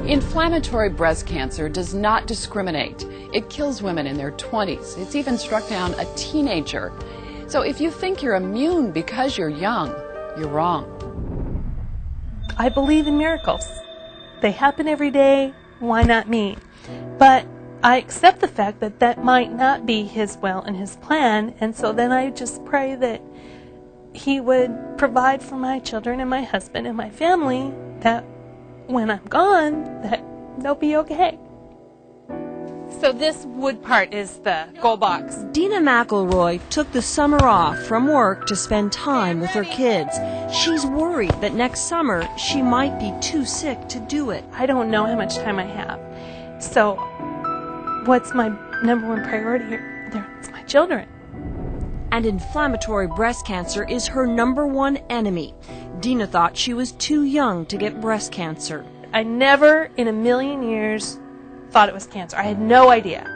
Inflammatory breast cancer does not discriminate. It kills women in their 20s. It's even struck down a teenager. So if you think you're immune because you're young, you're wrong. I believe in miracles. They happen every day. Why not me? But I accept the fact that that might not be His will and His plan, and so then I just pray that He would provide for my children and my husband and my family, that when I'm gone, that they'll be okay. So this wood part is the gold box. Dina McElroy took the summer off from work to spend time with her kids. She's worried that next summer she might be too sick to do it. I don't know how much time I have. So what's my number one priority here? It's my children. And inflammatory breast cancer is her number one enemy. Dina thought she was too young to get breast cancer. I never in a million years thought it was cancer. I had no idea.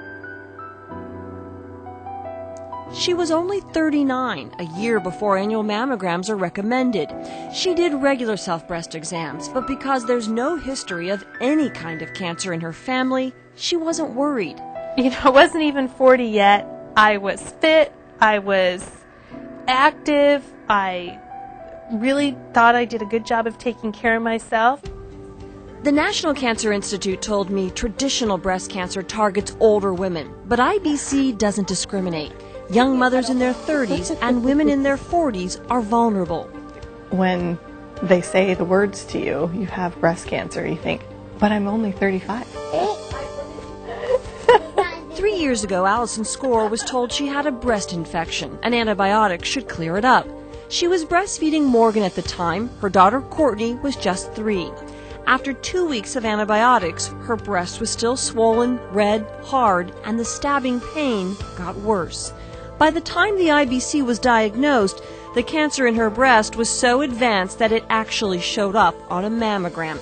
She was only 39, a year before annual mammograms are recommended. She did regular self-breast exams, but because there's no history of any kind of cancer in her family, she wasn't worried. You know, I wasn't even 40 yet. I was fit. I was active. I really thought I did a good job of taking care of myself. The National Cancer Institute told me traditional breast cancer targets older women, but IBC doesn't discriminate. Young mothers in their 30s and women in their 40s are vulnerable. When they say the words to you, you have breast cancer, you think, but I'm only 35. 3 years ago, Allison Score was told she had a breast infection. An antibiotic should clear it up. She was breastfeeding Morgan at the time. Her daughter Courtney was just 3. After 2 weeks of antibiotics, her breast was still swollen, red, hard, and the stabbing pain got worse. By the time the IBC was diagnosed, the cancer in her breast was so advanced that it actually showed up on a mammogram,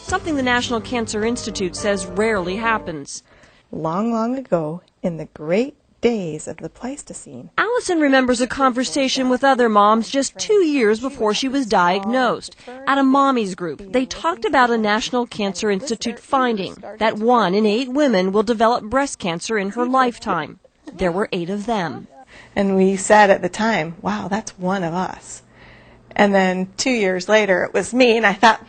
something the National Cancer Institute says rarely happens. Long, long ago, in the great days of the Pleistocene. Allison remembers a conversation with other moms just 2 years before she was diagnosed. At a mommy's group, they talked about a National Cancer Institute finding that 1 in 8 women will develop breast cancer in her lifetime. There were 8 of them. And we said at the time, wow, that's one of us. And then 2 years later, it was me, and I thought,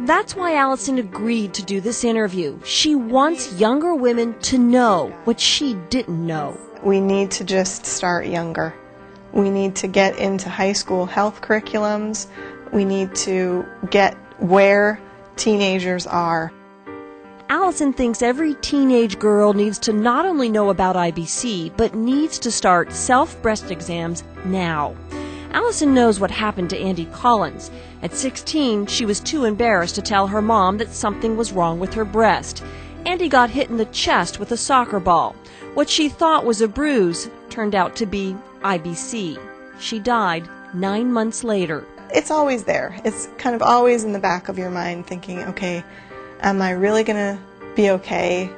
That's why Allison agreed to do this interview. She wants younger women to know what she didn't know. We need to just start younger. We need to get into high school health curriculums. We need to get where teenagers are. Allison thinks every teenage girl needs to not only know about IBC, but needs to start self-breast exams now. Allison knows what happened to Andy Collins. At 16, she was too embarrassed to tell her mom that something was wrong with her breast. Andy got hit in the chest with a soccer ball. What she thought was a bruise turned out to be IBC. She died 9 months later. It's always there. It's kind of always in the back of your mind thinking, okay, am I really going to be okay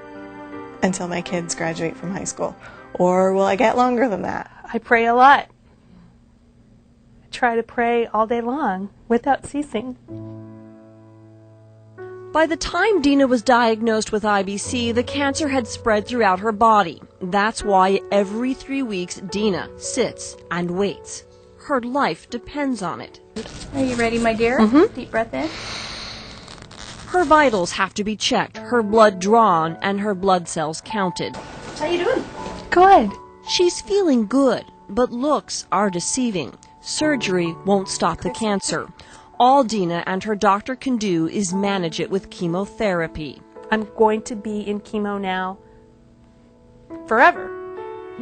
until my kids graduate from high school? Or will I get longer than that? I pray a lot. Try to pray all day long without ceasing. By the time Dina was diagnosed with IBC, the cancer had spread throughout her body. That's why every 3 weeks Dina sits and waits. Her life depends on it. Are you ready, my dear? Mm-hmm. Deep breath in. Her vitals have to be checked, her blood drawn, and her blood cells counted. How you doing? Good. She's feeling good, but looks are deceiving. Surgery won't stop the cancer. All Dina and her doctor can do is manage it with chemotherapy. I'm going to be in chemo now forever.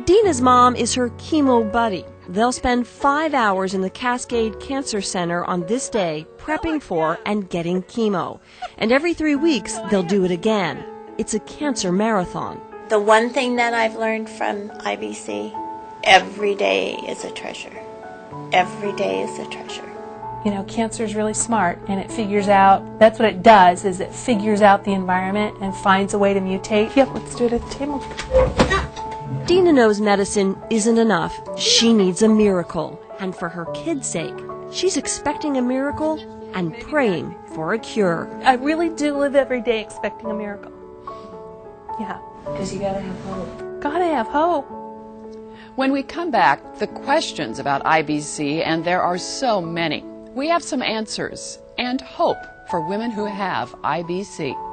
Dina's mom is her chemo buddy. They'll spend 5 hours in the Cascade Cancer Center on this day prepping for and getting chemo. And every 3 weeks, they'll do it again. It's a cancer marathon. The one thing that I've learned from IBC, every day is a treasure. Every day is a treasure. You know, cancer is really smart, and it figures out, that's what it does, is it figures out the environment and finds a way to mutate. Yep, let's do it at the table. Dina knows medicine isn't enough. She needs a miracle. And for her kids' sake, she's expecting a miracle and praying for a cure. I really do live every day expecting a miracle. Yeah. Because you gotta have hope. Gotta have hope. When we come back, the questions about IBC, and there are so many. We have some answers and hope for women who have IBC.